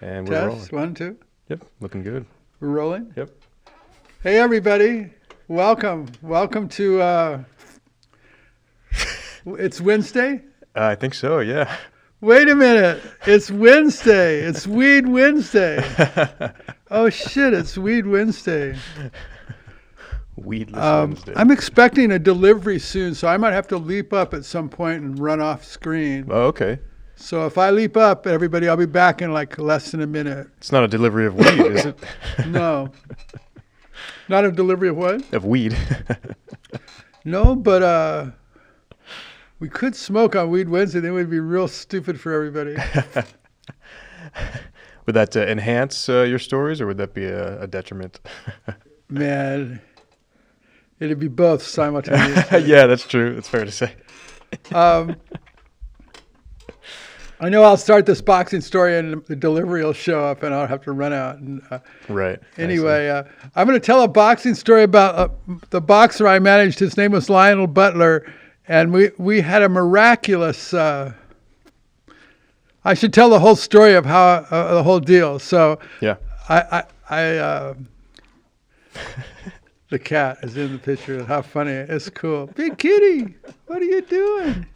And we're rolling. Test, 1, 2. Yep, looking good. We're rolling? Yep. Hey, everybody. Welcome. Welcome to, it's Wednesday? I think so, yeah. Wait a minute. It's Wednesday. It's Weed Wednesday. Oh, shit. It's Weed Wednesday. Weedless Wednesday. I'm expecting a delivery soon, so I might have to leap up at some point and run off screen. Oh, okay. So if I leap up, everybody, I'll be back in like less than a minute. It's not a delivery of weed, is it? No. Not a delivery of what? Of weed. No, but we could smoke on Weed Wednesday. Then we'd be real stupid for everybody. Would that enhance your stories, or would that be a detriment? Man, it'd be both simultaneously. Yeah, that's true. That's fair to say. I know I'll start this boxing story and the delivery will show up and I'll have to run out. And, Right. Anyway, I'm going to tell a boxing story about the boxer I managed. His name was Lionel Butler. And we had a miraculous, I should tell the whole story of how, the whole deal. So yeah. The cat is in the picture. How funny. It's cool. Big kitty, what are you doing?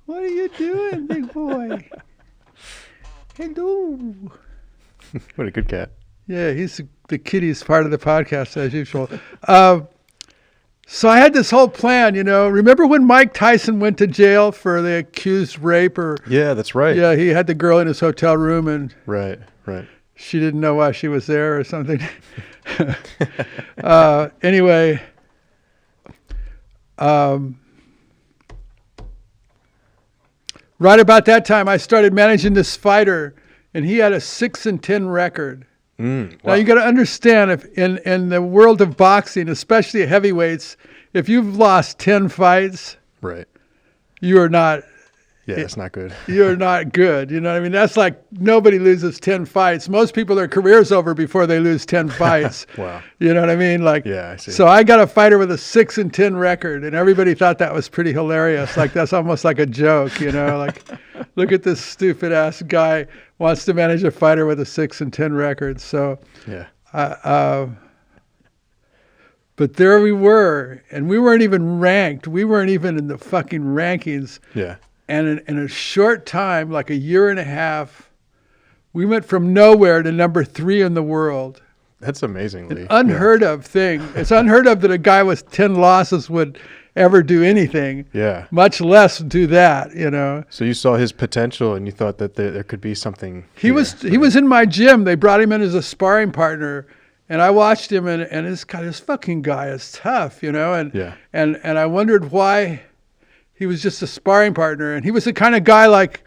What are you doing, big boy? Hello. What a good cat. Yeah, he's the kitty's part of the podcast as usual. So I had this whole plan, you know. Remember when Mike Tyson went to jail for the accused rape? Yeah, that's right. Yeah, he had the girl in his hotel room and Right. she didn't know why she was there or something. Anyway, right about that time, I started managing this fighter, and he had a 6-10 record. Wow. Now you got to understand, if in the world of boxing, especially heavyweights, if you've lost 10 fights, Right. you are not. Yeah, that's not good. You're not good. You know what I mean? That's like nobody loses 10 fights. Most people, their career's over before they lose 10 fights. Wow. You know what I mean? Like, yeah, I see. So I got a fighter with a 6-10 record, and everybody thought that was pretty hilarious. Like, that's almost like a joke, you know? Like, look at this stupid ass guy wants to manage a fighter with a 6-10 record. So, yeah. But there we were, and we weren't even ranked. We weren't even in the fucking rankings. Yeah. And in a short time, like a year and a half, we went from nowhere to number 3 in the world. That's amazingly. An unheard of thing. It's unheard of that a guy with 10 losses would ever do anything. Yeah. Much less do that, you know. So you saw his potential and you thought that there could be something. He was in my gym. They brought him in as a sparring partner. And I watched him, and this fucking guy is tough, you know. And I wondered why he was just a sparring partner. And he was the kind of guy, like,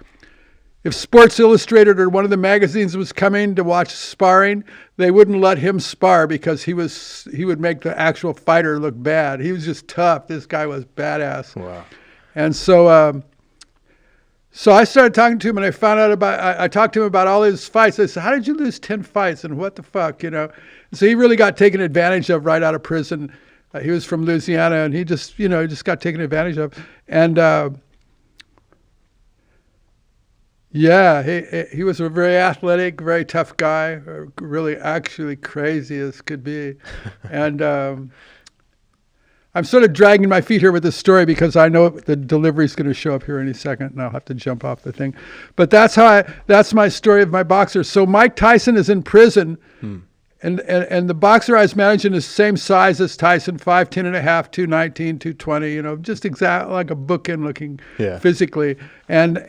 if Sports Illustrated or one of the magazines was coming to watch sparring, they wouldn't let him spar because he would make the actual fighter look bad. He was just tough. This guy was badass. Wow. And so so I started talking to him, and I found out I talked to him about all his fights. I said, how did you lose 10 fights, and what the fuck, you know? And so he really got taken advantage of right out of prison. He was from Louisiana, and he just got taken advantage of. And yeah, he was a very athletic, very tough guy, really actually crazy as could be. And I'm sort of dragging my feet here with this story because I know the delivery is going to show up here any second, and I'll have to jump off the thing. But that's my story of my boxer. So Mike Tyson is in prison. And the boxer I was managing is the same size as Tyson, 5'10 and a half, 219, 220, you know, just exactly like a bookend looking physically. And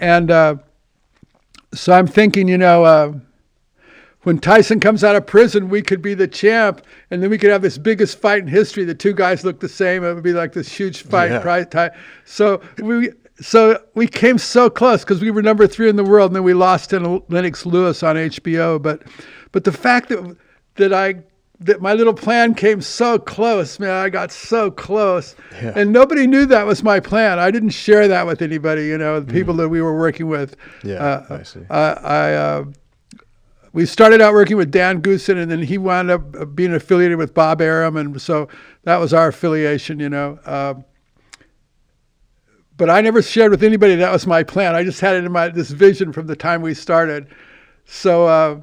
so I'm thinking, you know, when Tyson comes out of prison, we could be the champ, and then we could have this biggest fight in history. The two guys look the same. It would be like this huge fight. Yeah. So we came so close because we were number 3 in the world, and then we lost to Lennox Lewis on HBO. But the fact that my little plan came so close, man, I got so close. Yeah. And nobody knew that was my plan. I didn't share that with anybody, you know, the people that we were working with. Yeah, I see. We started out working with Dan Goosen, and then he wound up being affiliated with Bob Arum, and so that was our affiliation, you know. But I never shared with anybody that was my plan. I just had it in this vision from the time we started. So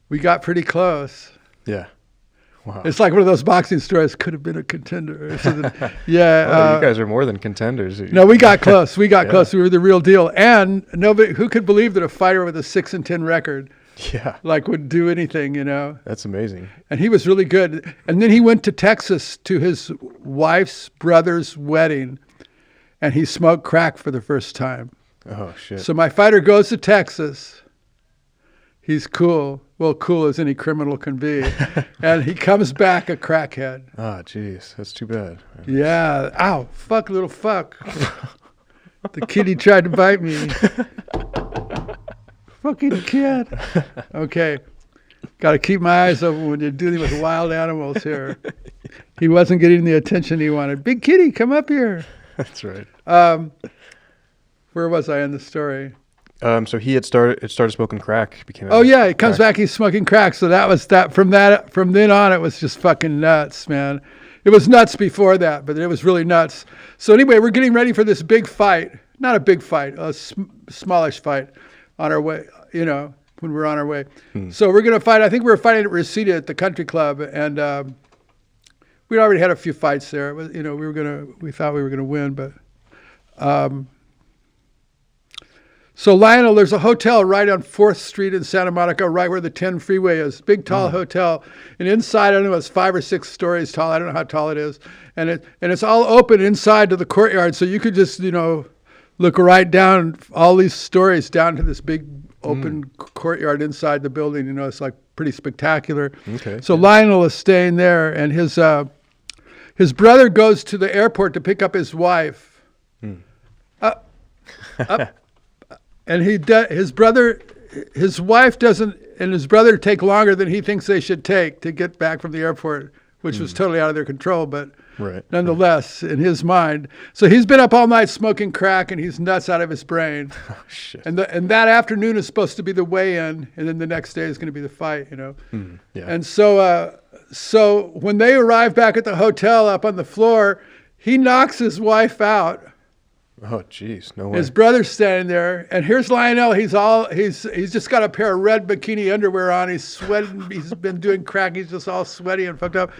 we got pretty close. Yeah. Wow. It's like one of those boxing stories. Could have been a contender. Yeah. Oh, you guys are more than contenders. No, we got close. We got close. We were the real deal. And nobody, who could believe that a fighter with a 6-10 record, would do anything, That's amazing. And he was really good. And then he went to Texas to his wife's brother's wedding, and he smoked crack for the first time. Oh, shit. So my fighter goes to Texas. He's cool. Well, cool as any criminal can be. And he comes back a crackhead. Ah, jeez. That's too bad. Yeah. Ow. Fuck, little fuck. The kitty tried to bite me. Fucking kid. Okay. Got to keep my eyes open when you're dealing with wild animals here. He wasn't getting the attention he wanted. Big kitty, come up here. That's right. Where was I in the story? So he had started smoking crack. He comes back, he's smoking crack. So that was that. From then on, it was just fucking nuts, man. It was nuts before that, but it was really nuts. So anyway, we're getting ready for this big fight. Not a big fight, a smallish fight on our way, when we're on our way. So we're going to fight. I think we were fighting at Reseda at the country club. And we'd already had a few fights there. It was, we thought we were going to win, but... So Lionel, there's a hotel right on 4th Street in Santa Monica, right where the 10 freeway is. Big, tall hotel. And inside, I don't know, it's 5 or 6 stories tall. I don't know how tall it is. And it's all open inside to the courtyard. So you could just, look right down all these stories down to this big open courtyard inside the building. It's like pretty spectacular. Okay. So Lionel is staying there, and his brother goes to the airport to pick up his wife. And his wife doesn't, and his brother take longer than he thinks they should take to get back from the airport, which was totally out of their control, but nonetheless, in his mind. So he's been up all night smoking crack, and he's nuts out of his brain. Oh, shit. And that afternoon is supposed to be the weigh-in, and then the next day is going to be the fight, Yeah. And so when they arrive back at the hotel up on the floor, he knocks his wife out. Oh, jeez, no way. His brother's standing there, and here's Lionel. He's just got a pair of red bikini underwear on. He's sweating. He's been doing crack. He's just all sweaty and fucked up.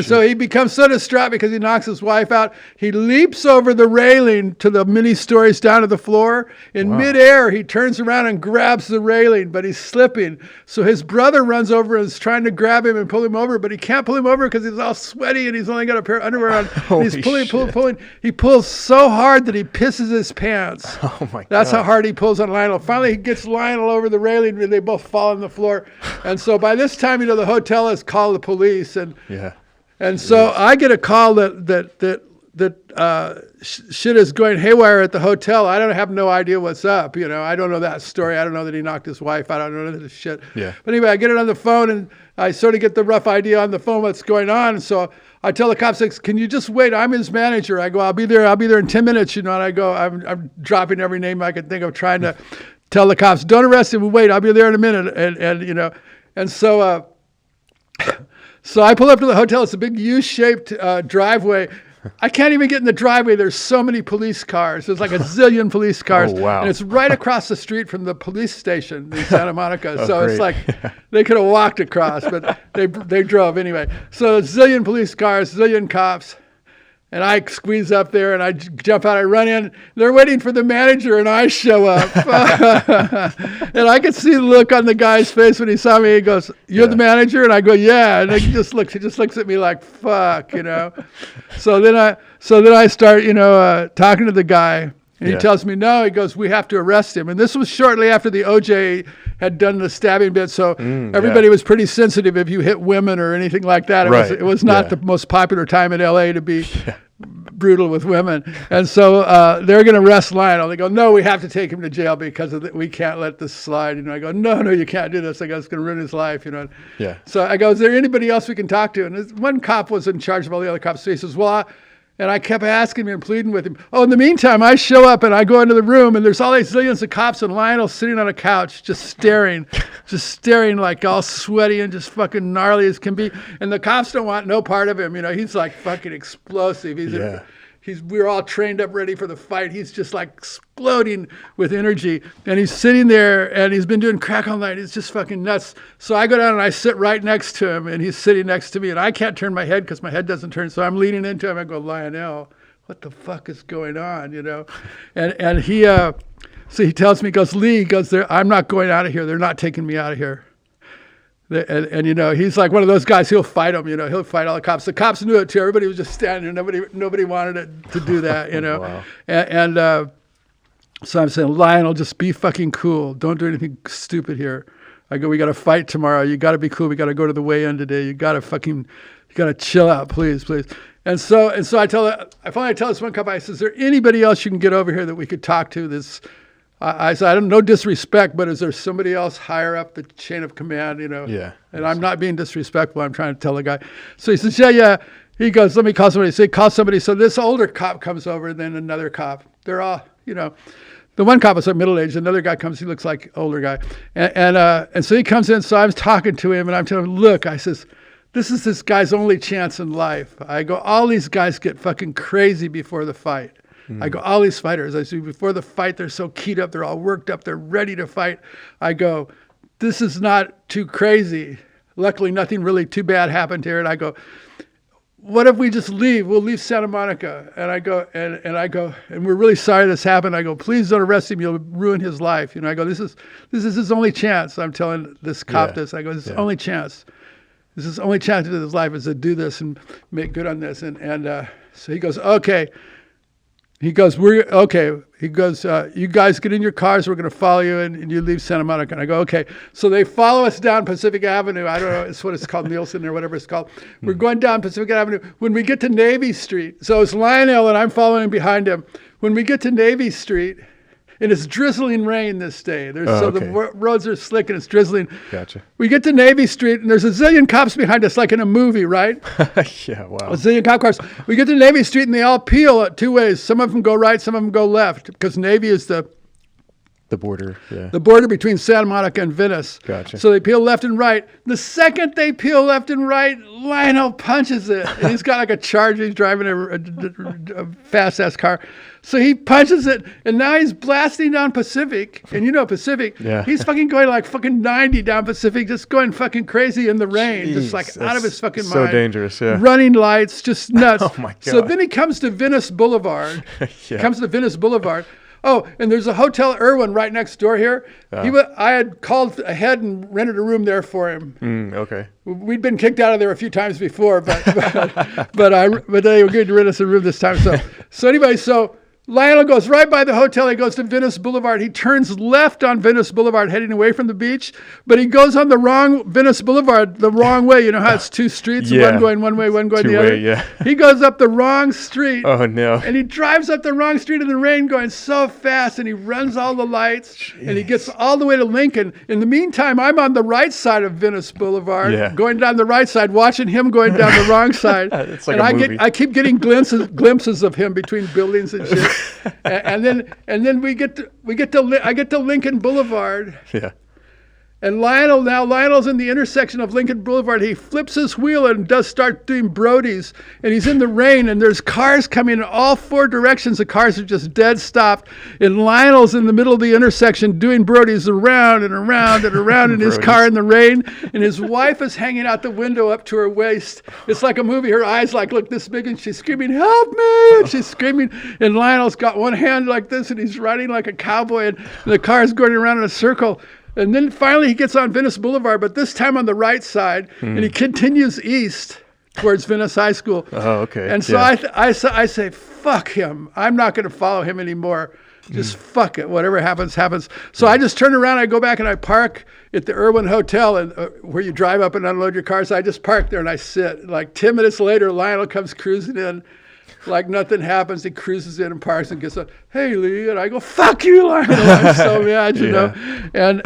So he becomes so distraught because he knocks his wife out. He leaps over the railing to the many stories down to the floor. In midair, he turns around and grabs the railing, but he's slipping. So his brother runs over and is trying to grab him and pull him over, but he can't pull him over because he's all sweaty and he's only got a pair of underwear on. He's pulling. He pulls so hard that he pisses his pants. Oh my God. That's how hard he pulls on Lionel. Finally, he gets Lionel over the railing and they both fall on the floor. And so by this time, the hotel has called the police. And so I get a call that shit is going haywire at the hotel. I don't have no idea what's up. I don't know that story. I don't know that he knocked his wife out. I don't know this shit. Yeah. But anyway, I get it on the phone and I sort of get the rough idea on the phone what's going on. And so I tell the cops, can you just wait? I'm his manager. I go, I'll be there in 10 minutes. And I go, I'm dropping every name I can think of, trying to tell the cops, don't arrest him. Wait, I'll be there in a minute. And so I pull up to the hotel. It's a big U-shaped driveway. I can't even get in the driveway. There's so many police cars. There's like a zillion police cars. Oh, wow. And it's right across the street from the police station in Santa Monica. So great. it's like they could have walked across, but they drove anyway. So a zillion police cars, zillion cops. And I squeeze up there and I jump out. I run in. They're waiting for the manager and I show up. And I could see the look on the guy's face when he saw me. He goes, "You're the manager?" And I go, "Yeah." And he just looks at me like, "Fuck," So then I start, talking to the guy. And he tells me, no, he goes, "We have to arrest him." And this was shortly after the OJ had done the stabbing bit. So everybody was pretty sensitive if you hit women or anything like that. It was not the most popular time in LA to be brutal with women. And so they're going to arrest Lionel. They go, "No, we have to take him to jail because we can't let this slide." I go, no, you can't do this. I go, "It's going to ruin his life." So I go, "Is there anybody else we can talk to?" And one cop was in charge of all the other cops. So he says, and I kept asking him and pleading with him. Oh, in the meantime, I show up and I go into the room and there's all these zillions of cops and Lionel's sitting on a couch just staring like all sweaty and just fucking gnarly as can be. And the cops don't want no part of him. He's like fucking explosive. we're all trained up, ready for the fight. He's just like exploding with energy. And he's sitting there and he's been doing crack all night. It's just fucking nuts. So I go down and I sit right next to him and he's sitting next to me and I can't turn my head because my head doesn't turn. So I'm leaning into him. I go, Lionel, what the fuck is going on? And he, so he tells me, he goes, Lee, he goes, I'm not going out of here. They're not taking me out of here. And he's like one of those guys, he'll fight them, he'll fight all the cops. The cops knew it too. Everybody was just standing there. Nobody wanted it to do that, Wow. And so I'm saying, Lionel, just be fucking cool. Don't do anything stupid here. I go, we got to fight tomorrow. You got to be cool. We got to go to the weigh-in today. You got to chill out, please. And so I finally tell this one cop, I said, is there anybody else you can get over here that we could talk to? I said, I don't no disrespect, but is there somebody else higher up the chain of command, Yeah. And I'm not being disrespectful. I'm trying to tell the guy. So he says, yeah. He goes, let me call somebody. So he calls somebody. So this older cop comes over, and then another cop. They're all, the one cop was like middle-aged. Another guy comes, he looks like older guy. And so he comes in. So I'm talking to him, and I'm telling him, look, I says, this is this guy's only chance in life. I go, all these guys get fucking crazy before the fight. I go, all these fighters, I see before the fight, they're so keyed up, they're all worked up, they're ready to fight. I go, this is not too crazy. Luckily, nothing really too bad happened here. And I go, what if we just leave? We'll leave Santa Monica. And I go, and we're really sorry this happened. I go, please don't arrest him. You'll ruin his life. I go, this is his only chance. I'm telling this cop this. I go, this is only chance. This is the only chance to do his life is to do this and make good on this. And so he goes, okay. He goes, okay. He goes, you guys get in your cars. We're going to follow you, and you leave Santa Monica. And I go, okay. So they follow us down Pacific Avenue. I don't know. It's what it's called, Nielsen or whatever it's called. We're going down Pacific Avenue. When we get to Navy Street, so it's Lionel, and I'm following behind him. When we get to Navy Street, and it's drizzling rain this day. The roads are slick and it's drizzling. Gotcha. We get to Navy Street and there's a zillion cops behind us like in a movie, right? Yeah, wow. A zillion cop cars. We get to Navy Street and they all peel two ways. Some of them go right, some of them go left because Navy is the border, yeah. The border between Santa Monica and Venice. Gotcha. So they peel left and right. The second they peel left and right, Lionel punches it. And he's got like a Charger. He's driving a fast-ass car. So he punches it, and now he's blasting down Pacific. And Pacific, yeah. He's fucking going like fucking 90 down Pacific, just going fucking crazy in the rain, just like out of his fucking mind. So dangerous, yeah. Running lights, just nuts. Oh, my God. So then he comes to Venice Boulevard. Yeah. Oh, and there's a Hotel Irwin right next door here. I had called ahead and rented a room there for him. Okay. We'd been kicked out of there a few times before, but they were good to rent us a room this time. So anyway, Lionel goes right by the hotel. He goes to Venice Boulevard. He turns left on Venice Boulevard, heading away from the beach, but he goes on the wrong Venice Boulevard the wrong way. You know how it's two streets, one going one way, one going the other? Yeah. He goes up the wrong street. Oh, no. And he drives up the wrong street in the rain going so fast, and he runs all the lights, and he gets all the way to Lincoln. In the meantime, I'm on the right side of Venice Boulevard, going down the right side, watching him going down the wrong side. It's like and a movie. I keep getting glimpses of him between buildings and shit. and then I get to Lincoln Boulevard. Yeah. And Lionel's in the intersection of Lincoln Boulevard. He flips his wheel and does start doing Brodies. And he's in the rain, and there's cars coming in all four directions. The cars are just dead stopped. And Lionel's in the middle of the intersection doing Brodies around and around and around in his car in the rain. And his wife is hanging out the window up to her waist. It's like a movie. Her eyes look this big, and she's screaming, "Help me!" And she's screaming. And Lionel's got one hand like this, and he's riding like a cowboy, and the car's going around in a circle. And then finally he gets on Venice Boulevard, but this time on the right side, and he continues east towards Venice High School. Oh, okay. And so I say, fuck him. I'm not going to follow him anymore. Just fuck it. Whatever happens, happens. So I just turn around, I go back and I park at the Irwin Hotel, and where you drive up and unload your cars. I just park there and I sit. Like 10 minutes later, Lionel comes cruising in. Like nothing happens. He cruises in and parks and gets up, "Hey, Lee," and I go, "Fuck you, Lionel." I'm so mad, you know. And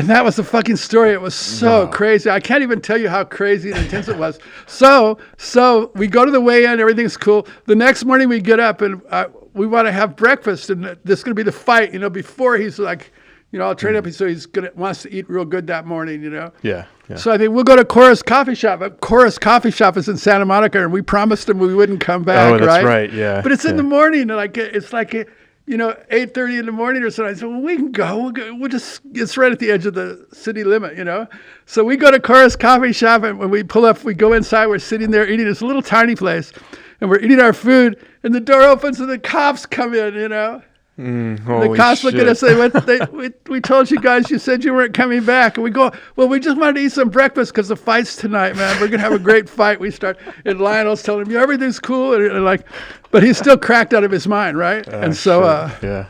that was the fucking story. It was so crazy. I can't even tell you how crazy and intense it was. So we go to the weigh-in. Everything's cool. The next morning we get up and we want to have breakfast, and this is going to be the fight. Before he's like, I'll train up. So he's wants to eat real good that morning, Yeah. Yeah. So I think we'll go to Chorus Coffee Shop. Chorus Coffee Shop is in Santa Monica, and we promised him we wouldn't come back. Oh, that's right. Yeah. But it's in the morning, and it's like 8:30 in the morning or something. I said, well, we can go. We'll just, it's right at the edge of the city limit, So we go to Chorus Coffee Shop, and when we pull up, we go inside. We're sitting there eating this little tiny place, and we're eating our food, and the door opens, and the cops come in, The cops look at us and say, we told you guys, you said you weren't coming back. And we go, well, we just wanted to eat some breakfast because the fight's tonight, man. We're going to have a great fight. We start, and Lionel's telling him, everything's cool. And but he's still cracked out of his mind, right? And so, yeah.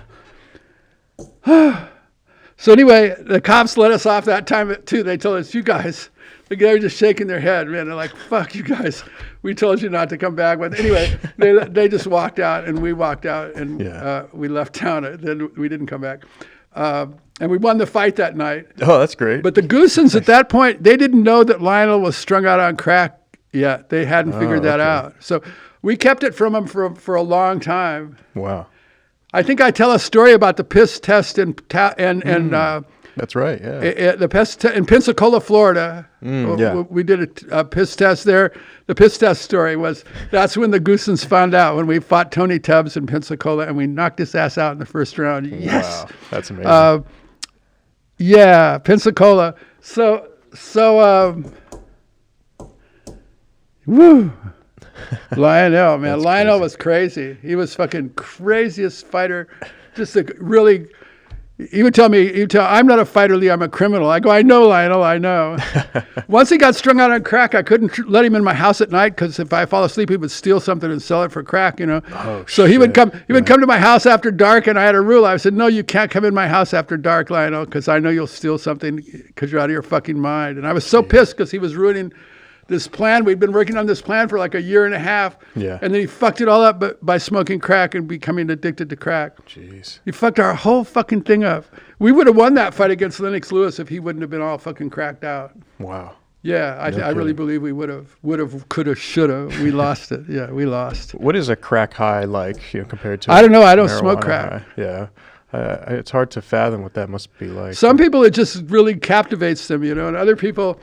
So anyway, the cops let us off that time too. They told us, you guys, they were just shaking their head, man. They're like, fuck you guys. We told you not to come back. But anyway, they just walked out, and we walked out, and we left town. Then we didn't come back. And we won the fight that night. Oh, that's great. But the Goosens at that point, they didn't know that Lionel was strung out on crack yet. They hadn't figured that out. So we kept it from him for a long time. Wow. I think I tell a story about the piss test and that's right. Yeah. the piss in Pensacola, Florida. We did a piss test there. The piss test story that's when the Goosens found out, when we fought Tony Tubbs in Pensacola, and we knocked his ass out in the first round. Yes. Wow. That's amazing. Yeah, Pensacola. So woo. Lionel, man. Lionel was crazy. He was fucking craziest fighter. Just really, he would tell, I'm not a fighter, Lee, I'm a criminal. I go, I know, Lionel, I know. Once he got strung out on crack, I couldn't let him in my house at night, because if I fall asleep, he would steal something and sell it for crack, Oh, so he would come to my house after dark, and I had a rule. I said, no, you can't come in my house after dark, Lionel, because I know you'll steal something because you're out of your fucking mind. And I was so pissed because he was ruining this plan. We'd been working on this plan for like a year and a half. Yeah. And then he fucked it all up by smoking crack and becoming addicted to crack. Jeez. He fucked our whole fucking thing up. We would have won that fight against Lennox Lewis if he wouldn't have been all fucking cracked out. Wow. Yeah, I really believe we would have, could have, should have. We lost it. Yeah, we lost. What is a crack high like, compared to? I don't know. I don't smoke crack. High? Yeah. It's hard to fathom what that must be like. Some people, it just really captivates them, and other people,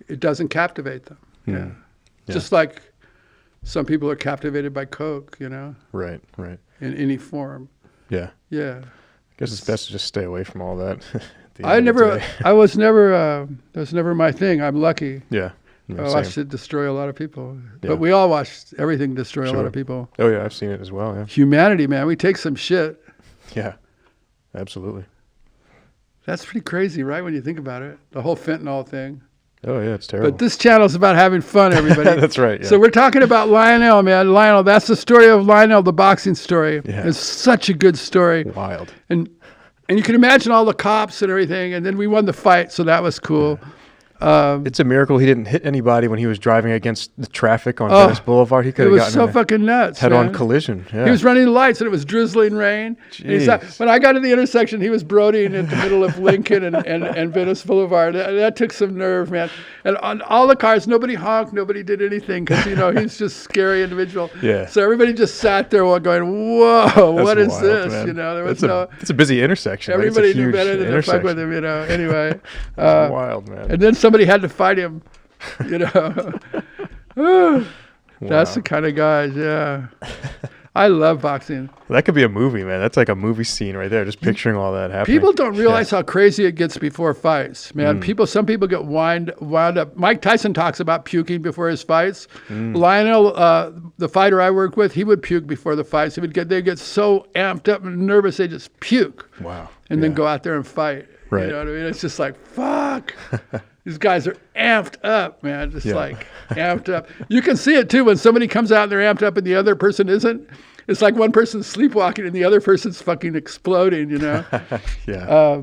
it doesn't captivate them. Yeah. Just like some people are captivated by Coke, Right. in any form. Yeah. Yeah. I guess it's best to just stay away from all that. That was never my thing. I'm lucky. Yeah. I watched it destroy a lot of people. Yeah. But we all watched everything destroy a lot of people. Oh yeah, I've seen it as well. Yeah. Humanity, man, we take some shit. Yeah. Absolutely. That's pretty crazy, right? When you think about it, the whole fentanyl thing. Oh yeah, it's terrible. But this channel's about having fun, everybody. That's right. Yeah. So we're talking about Lionel, man. Lionel, that's the story of Lionel, the boxing story. Yeah. It's such a good story. Wild. And you can imagine all the cops and everything. And then we won the fight, so that was cool. It's a miracle he didn't hit anybody when he was driving against the traffic on Venice Boulevard. He could have gotten so fucking nuts. Head-on collision. Yeah. He was running the lights, and it was drizzling rain. When I got to the intersection, he was brodying at the middle of Lincoln and Venice Boulevard. That took some nerve, man. And on all the cars, nobody honked, nobody did anything, because he's just a scary individual. Yeah. So everybody just sat there while going, "Whoa, what is this?" Man. There was it's a busy intersection. Everybody knew better than to fuck with him. Anyway. It's wild, man. And then somebody had to fight him. That's the kind of guys. Yeah. I love boxing. That could be a movie, man. That's like a movie scene right there. Just picturing all that happening. People don't realize how crazy it gets before fights, man. Some people get wound up. Mike Tyson talks about puking before his fights. Lionel, the fighter I work with, he would puke before the fights. They get so amped up and nervous they just puke. Wow. And then go out there and fight. Right. You know what I mean? It's just like, fuck. These guys are amped up, man. Just like amped up. You can see it too when somebody comes out and they're amped up and the other person isn't. It's like one person's sleepwalking and the other person's fucking exploding, Yeah.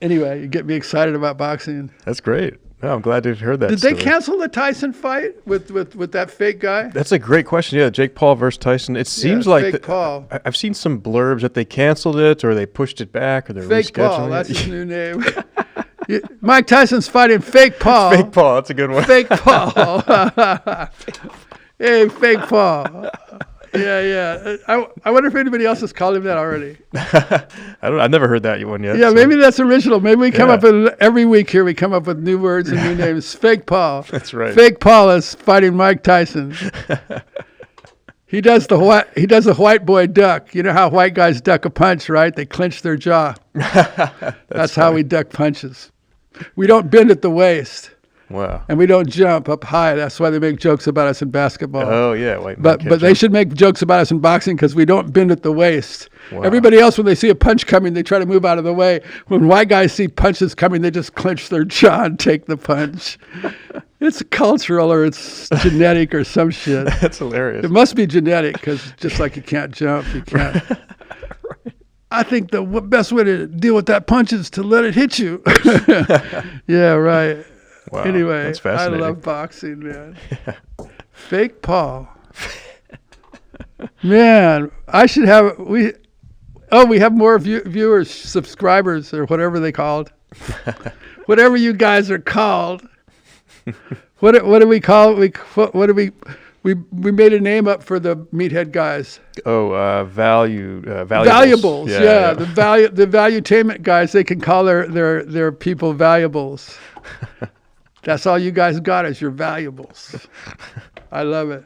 Anyway, you get me excited about boxing. That's great. No, I'm glad to have heard that. Did they cancel the Tyson fight with that fake guy? That's a great question. Yeah, Jake Paul versus Tyson. It seems like Paul. I've seen some blurbs that they canceled it or they pushed it back or they're fake rescheduling Paul. it. That's his new name. Mike Tyson's fighting fake Paul. Fake Paul. That's a good one. Fake Paul. Hey, fake Paul. Yeah. I wonder if anybody else has called him that already. I've never heard that one yet. Yeah, so. maybe that's original. Maybe we come up with every week here. We come up with new words and new names. Fake Paul. That's right. Fake Paul is fighting Mike Tyson. He does a white boy duck. You know how white guys duck a punch, right? They clench their jaw. That's how we duck punches. We don't bend at the waist. Wow. And we don't jump up high. That's why they make jokes about us in basketball. Oh, yeah. White men But can't they jump. should make jokes about us in boxing because we don't bend at the waist. Wow. Everybody else, when they see a punch coming, they try to move out of the way. When white guys see punches coming, they just clench their jaw and take the punch. It's cultural or it's genetic or some shit. That's hilarious. It must be genetic because just like you can't jump, you can't. Right. I think the best way to deal with that punch is to let it hit you. Yeah, right. Wow. Anyway, That's I fascinating. love boxing, man. Fake Paul. Man, I should have we have more viewers, subscribers, or whatever they called. Whatever you guys are called. What do we call it? We made a name up for the meathead guys. Oh, valuables. Valuables, yeah. The valuetainment guys, they can call their people valuables. That's all you guys got is your valuables. I love it.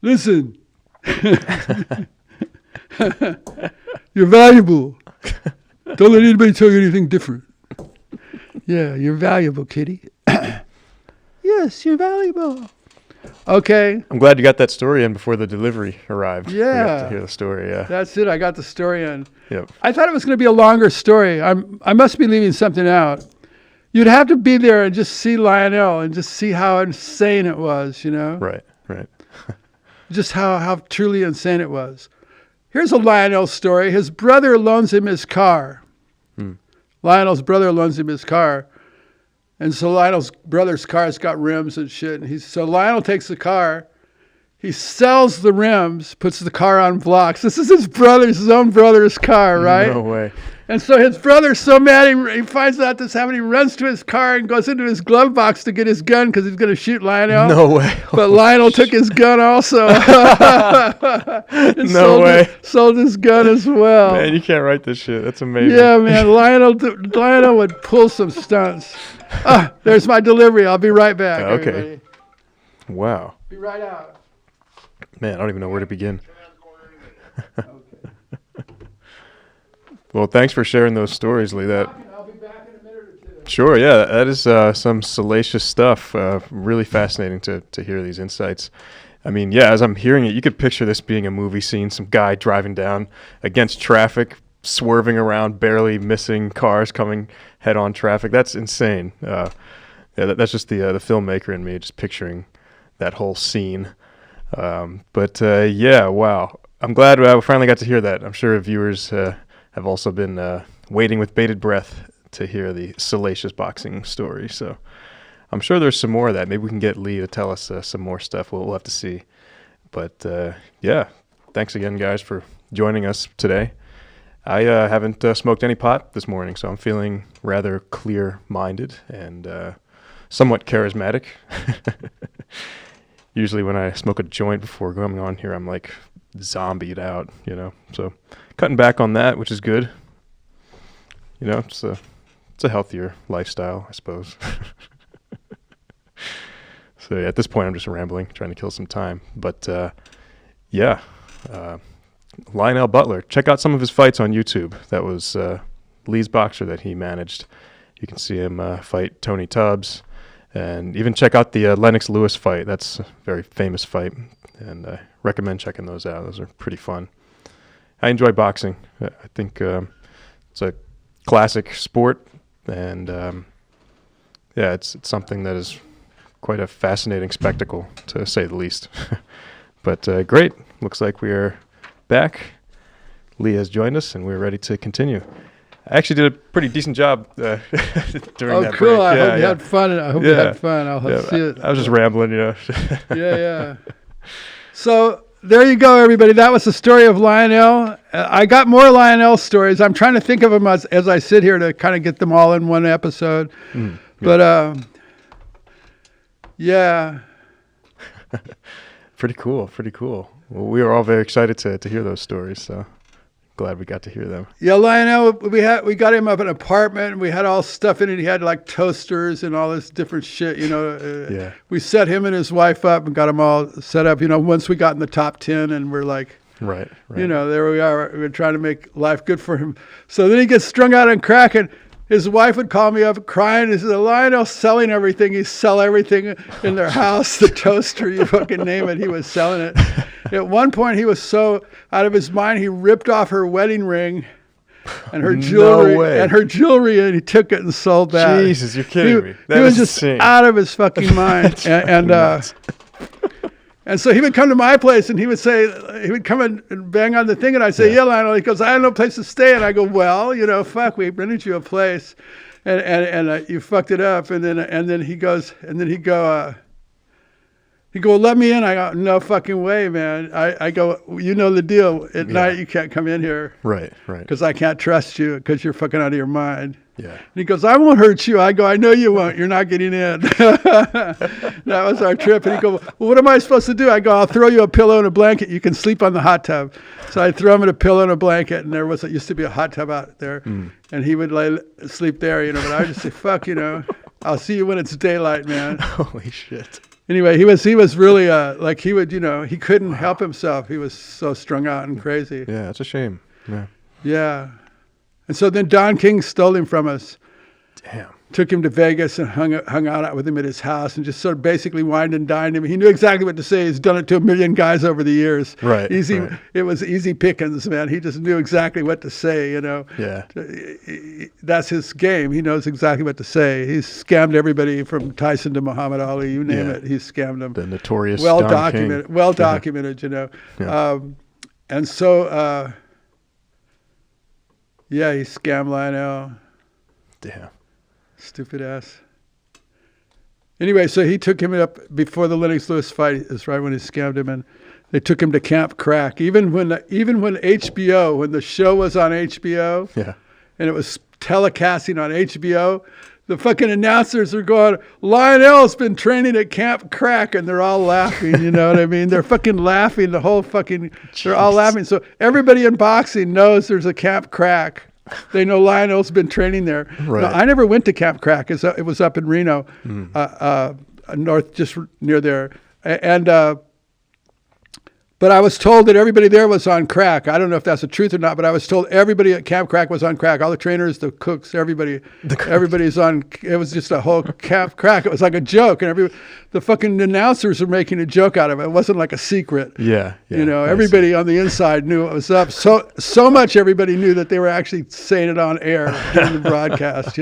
Listen. You're valuable. Don't let anybody tell you anything different. Yeah, you're valuable, kitty. Yes, you're valuable. Okay. I'm glad you got that story in before the delivery arrived. Yeah. We got to hear the story, yeah. That's it. I got the story in. Yep. I thought it was going to be a longer story. I must be leaving something out. You'd have to be there and just see Lionel and just see how insane it was, you know? Right. Just how truly insane it was. Here's a Lionel story. His brother loans him his car. Lionel's brother loans him his car. And so Lionel's brother's car's got rims and shit. And so Lionel takes the car. He sells the rims, puts the car on blocks. This is his own brother's car, right? No way. And so his brother's so mad, he finds out this happening. He runs to his car and goes into his glove box to get his gun because he's going to shoot Lionel. No way. But Lionel took his gun also. No way. Sold his gun as well. Man, you can't write this shit. That's amazing. Yeah, man. Lionel would pull some stunts. There's my delivery. I'll be right back. Okay. Everybody. Wow. Be right out. Man, I don't even know where to begin. Well, thanks for sharing those stories, Lee. I'll be back in a minute or two. Sure, yeah, that is some salacious stuff. Really fascinating to hear these insights. I mean, yeah, as I'm hearing it, you could picture this being a movie scene, some guy driving down against traffic, swerving around, barely missing cars coming head-on traffic. That's insane. Yeah, that's just the filmmaker in me, just picturing that whole scene. Yeah, wow. I'm glad we finally got to hear that. I'm sure viewers have also been waiting with bated breath to hear the salacious boxing story. So I'm sure there's some more of that. Maybe we can get Lee to tell us some more stuff. We'll have to see. But yeah, thanks again, guys, for joining us today. I haven't smoked any pot this morning, so I'm feeling rather clear-minded and somewhat charismatic. Usually when I smoke a joint before going on here, I'm like zombied out, you know. So cutting back on that, which is good. You know, it's a healthier lifestyle, I suppose. So yeah, at this point, I'm just rambling, trying to kill some time. But yeah, Lionel Butler. Check out some of his fights on YouTube. That was Lee's boxer that he managed. You can see him fight Tony Tubbs. And even check out the Lennox Lewis fight. That's a very famous fight, and I recommend checking those out. Those are pretty fun. I enjoy boxing. I think it's a classic sport, and yeah, it's something that is quite a fascinating spectacle, to say the least. But great. Looks like we are back. Lee has joined us, and we're ready to continue. I actually did a pretty decent job during that break. Cool. I hope you had fun. I hope you had fun. I'll see it. I was just rambling, you know. Yeah. So there you go, everybody. That was the story of Lionel. I got more Lionel stories. I'm trying to think of them as I sit here to kind of get them all in one episode. Yeah. But yeah. Pretty cool. Well, we were all very excited to hear those stories. So glad we got to hear them. Yeah, Lionel, we got him up an apartment, and we had all stuff in it. He had like toasters and all this different shit, Yeah. We set him and his wife up and got them all set up, once we got in the top 10, and we're like, Right. there we are. We're trying to make life good for him. So then he gets strung out on crack, and his wife would call me up crying. He said, Lionel's selling everything. He sell everything in their house, the toaster, you fucking name it. He was selling it. At one point, he was so out of his mind, he ripped off her wedding ring and her jewelry, No way. and he took it and sold that. Jesus, you're kidding me. He was just insane. out of his fucking mind. And so he would come to my place, and he would come and bang on the thing, and I'd say, yeah, Lionel. He goes, I have no place to stay. And I go, well, fuck, we rented you a place, and you fucked it up. And then he goes, well, let me in. I go, no fucking way, man. I go, the deal. At night, you can't come in here. Right. Because I can't trust you because you're fucking out of your mind. Yeah. And he goes, I won't hurt you. I go, I know you won't. You're not getting in. That was our trip. And he goes, well, what am I supposed to do? I go, I'll throw you a pillow and a blanket. You can sleep on the hot tub. So I throw him in a pillow and a blanket, and there used to be a hot tub out there. And he would sleep there, but I would just say, fuck, I'll see you when it's daylight, man. Holy shit. Anyway, he was really like he would, he couldn't help himself. He was so strung out and crazy. Yeah, it's a shame. Yeah. Yeah. And so then Don King stole him from us. Damn. Took him to Vegas and hung out with him at his house and just sort of basically wined and dined him. He knew exactly what to say. He's done it to a million guys over the years. Right. It was easy pickings, man. He just knew exactly what to say, Yeah. That's his game. He knows exactly what to say. He's scammed everybody from Tyson to Muhammad Ali, you name it. He's scammed them. The notorious Well Don documented, King. Yeah. Yeah. And so, he scammed Lionel. Damn. Stupid ass. Anyway, so he took him up before the Lennox Lewis fight. Is right when he scammed him, and they took him to Camp Crack. Even when HBO, when the show was on HBO, and it was telecasting on HBO, the fucking announcers are going, Lionel's been training at Camp Crack, and they're all laughing. You know what I mean? They're fucking laughing. They're all laughing. So everybody in boxing knows there's a Camp Crack. They know Lionel's been training there. Right. Now, I never went to Camp Crack. It was up in Reno, north, just near there. But I was told that everybody there was on crack. I don't know if that's the truth or not, but I was told everybody at Camp Crack was on crack. All the trainers, the cooks, everybody's on. It was just a whole Camp Crack. It was like a joke, and the fucking announcers were making a joke out of it. It wasn't like a secret. Yeah. Everybody on the inside knew it was up. So much everybody knew that they were actually saying it on air during the broadcast.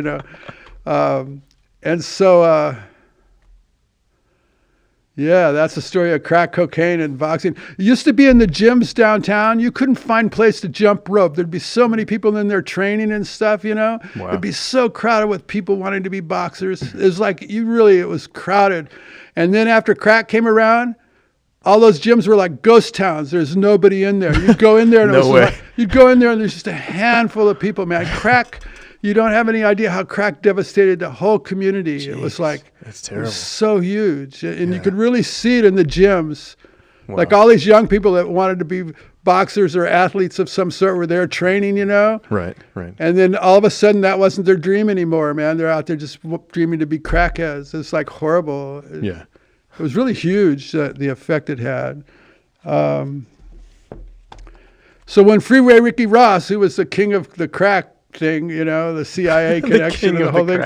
Yeah, that's the story of crack cocaine and boxing. It used to be in the gyms downtown. You couldn't find a place to jump rope. There'd be so many people in there training and stuff, Wow. It'd be so crowded with people wanting to be boxers. It was like, it was crowded. And then after crack came around, all those gyms were like ghost towns. There's nobody in there. You'd go in there and you'd go in there and there's just a handful of people, man. Crack. You don't have any idea how crack devastated the whole community. Jeez, it was like, that's terrible. It was so huge. And you could really see it in the gyms. Wow. Like all these young people that wanted to be boxers or athletes of some sort were there training, Right. And then all of a sudden that wasn't their dream anymore, man. They're out there just dreaming to be crackheads. It's like horrible. Yeah. It was really huge, the effect it had. So when Freeway Ricky Ross, who was the king of the crack thing, the CIA connection and the whole thing.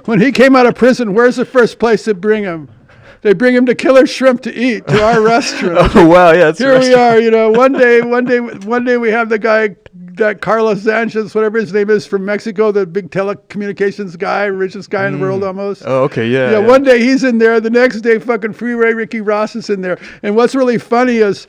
When he came out of prison, where's the first place they bring him? They bring him to Killer Shrimp to eat, to our restaurant. Oh wow, yeah. Here we are, one day we have the guy, that Carlos Sanchez, whatever his name is, from Mexico, the big telecommunications guy, richest guy in the world almost. Oh, okay, yeah. One day he's in there, the next day fucking Freeway Ricky Ross is in there. And what's really funny is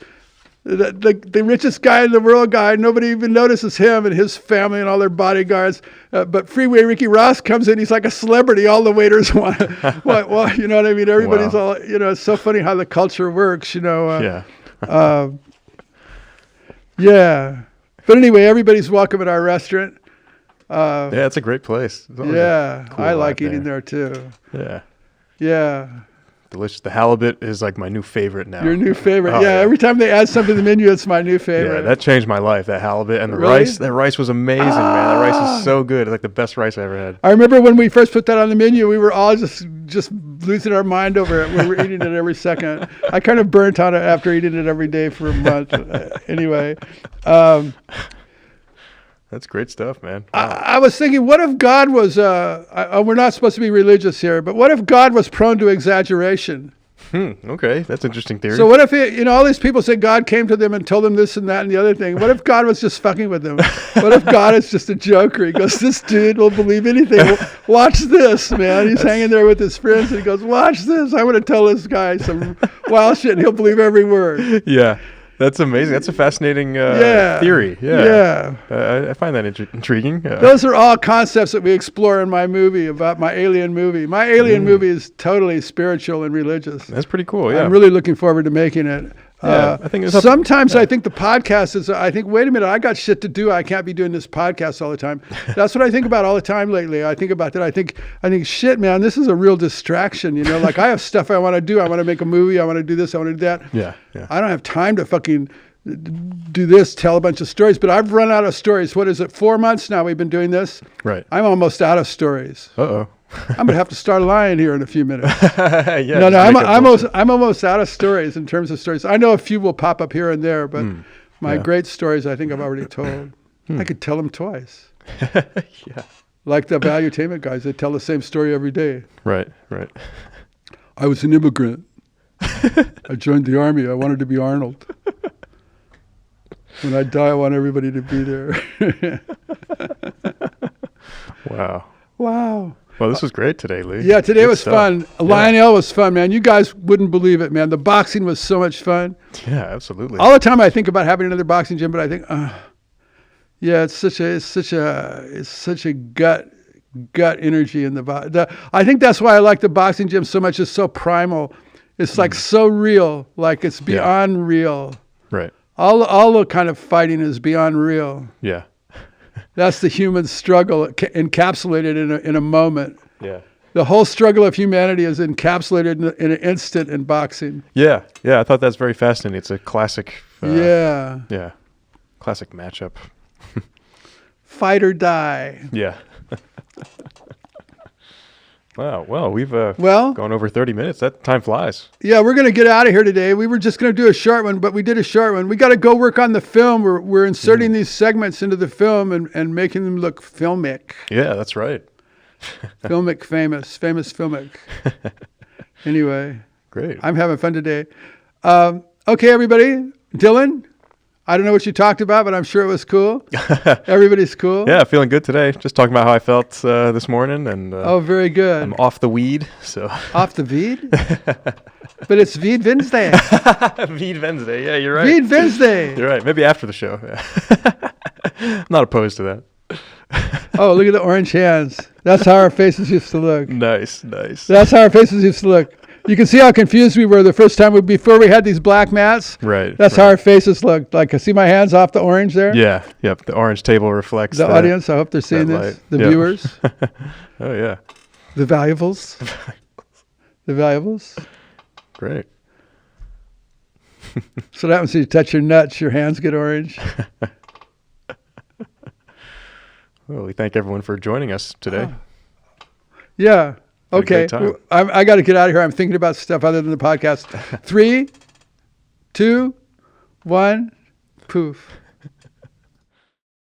the richest guy in the world nobody even notices him and his family and all their bodyguards. But Freeway Ricky Ross comes in, he's like a celebrity. All the waiters want well, you know what I mean? Everybody's all, it's so funny how the culture works, Yeah. Yeah. But anyway, everybody's welcome at our restaurant. Yeah, it's a great place. Yeah, cool, I like eating there too. Yeah. Yeah. delicious. The halibut is like my new favorite now. Your new favorite. Oh, yeah, every time they add something to the menu, it's my new favorite. Yeah, that changed my life, that halibut. And the Really? rice, that rice was amazing, man. That rice is so good. It's like the best rice I ever had. I remember when we first put that on the menu, we were all just losing our mind over it. We were eating it every second. I kind of burnt on it after eating it every day for a month. Anyway. That's great stuff, man. Wow. I was thinking, what if God was, we're not supposed to be religious here, but what if God was prone to exaggeration? Okay, that's an interesting theory. So what if, all these people say God came to them and told them this and that and the other thing. What if God was just fucking with them? What if God is just a joker? He goes, this dude will believe anything. Watch this, man. He's hanging there with his friends and he goes, watch this. I'm going to tell this guy some wild shit and he'll believe every word. Yeah. That's amazing. That's a fascinating theory. Yeah. I find that intriguing. Those are all concepts that we explore in my movie, about my alien movie. My alien movie is totally spiritual and religious. That's pretty cool, yeah. I'm really looking forward to making it. I think sometimes I think the podcast is, wait a minute, I got shit to do. I can't be doing this podcast all the time. That's what I think about all the time lately. I think about that. I think, shit, man, this is a real distraction. Like I have stuff I want to do. I want to make a movie. I want to do this. I want to do that. Yeah. I don't have time to fucking do this, tell a bunch of stories, but I've run out of stories. What is it? 4 months now we've been doing this. Right. I'm almost out of stories. Uh-oh. I'm gonna have to start lying here in a few minutes. Yeah, no, I'm almost out of stories in terms of stories. I know a few will pop up here and there, but my great stories I think I've already told. I could tell them twice. Yeah. Like the valuetainment guys, they tell the same story every day. Right. I was an immigrant. I joined the army. I wanted to be Arnold. When I die, I want everybody to be there. Wow. Well, this was great today, Lee. Yeah, today was fun. Lionel was fun, man. You guys wouldn't believe it, man. The boxing was so much fun. Yeah, absolutely. All the time I think about having another boxing gym, but I think, it's such a gut energy in the body. I think that's why I like the boxing gym so much. It's so primal. It's like so real, like it's beyond real. Right. All the kind of fighting is beyond real. Yeah. That's the human struggle encapsulated in a moment. Yeah. The whole struggle of humanity is encapsulated in an instant in boxing. Yeah. I thought that's very fascinating. It's a classic. Yeah. Classic matchup. Fight or die. Yeah. Wow. Well, we've gone over 30 minutes. That time flies. Yeah, we're going to get out of here today. We were just going to do a short one, but we did a short one. We got to go work on the film. We're inserting these segments into the film and making them look filmic. Yeah, that's right. Filmic, famous filmic. Anyway. Great. I'm having fun today. Okay, everybody. Dylan, I don't know what you talked about, but I'm sure it was cool. Everybody's cool. Yeah, feeling good today. Just talking about how I felt this morning, and very good. I'm off the weed, so off the weed. But it's Weed Wednesday. Weed Wednesday. Yeah, you're right. Weed Wednesday. You're right. Maybe after the show. Yeah. I'm not opposed to that. Oh, look at the orange hands. That's how our faces used to look. Nice. That's how our faces used to look. You can see how confused we were the first time before we had these black mats. Right. That's how our faces looked. Like, see my hands off the orange there? Yeah. Yep. The orange table reflects the audience. I hope they're seeing this. Light. The viewers. Oh, yeah. The valuables. The valuables. Great. So that happens when you touch your nuts, your hands get orange. Well, we thank everyone for joining us today. Yeah. Okay. I got to get out of here. I'm thinking about stuff other than the podcast. 3, 2, 1, poof.